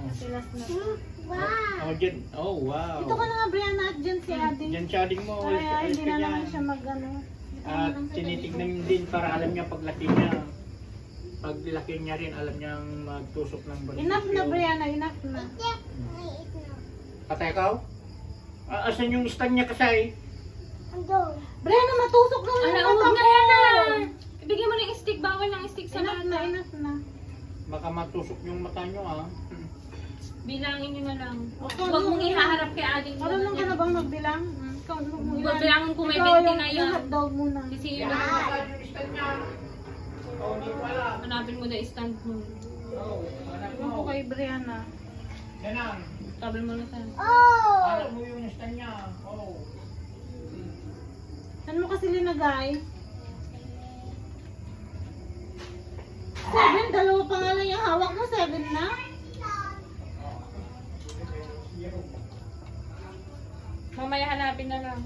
Matilas na. Wow! Oh, dyan. Oh, wow. Ito ka na nga, Brianna, at dyan si Ate. Dyan shading mo. Ay, hindi na naman siya mag-ano. At tinitignan din para alam niya paglaki niya. Paglaki niya rin, alam niyang magtusok ng benepisyo. Enough na, Brianna, enough na. Patay ka? Asan yung stand niya kasi? Brianna, matusok na Ala, yung huwag mata na mo. yan na. Ibigay mo ng stick. Bawal ng stick sa Enough na, bata. enough na. Baka matusok yung mata niyo ah. Bilangin nyo na lang. Okay, Huwag mong ihaharap kay ating Marunong ka na bang magbilang? Ikaw, Huwag bilangan kung may Ikaw 20 na yung yan. hotdog muna. Kasi yun, Asan yung stand niya? Oh, hindi ko alam. hanapin mo na stand mo. Oh, anak Ano mo. kay Brianna? Yan ang. Tabel mo na saan. Anak mo yung stand niya. Oh. Saan mo kasi linagay? 7, dalawa pa nga lang yung hawak mo, 7 na? Mamaya hanapin na lang.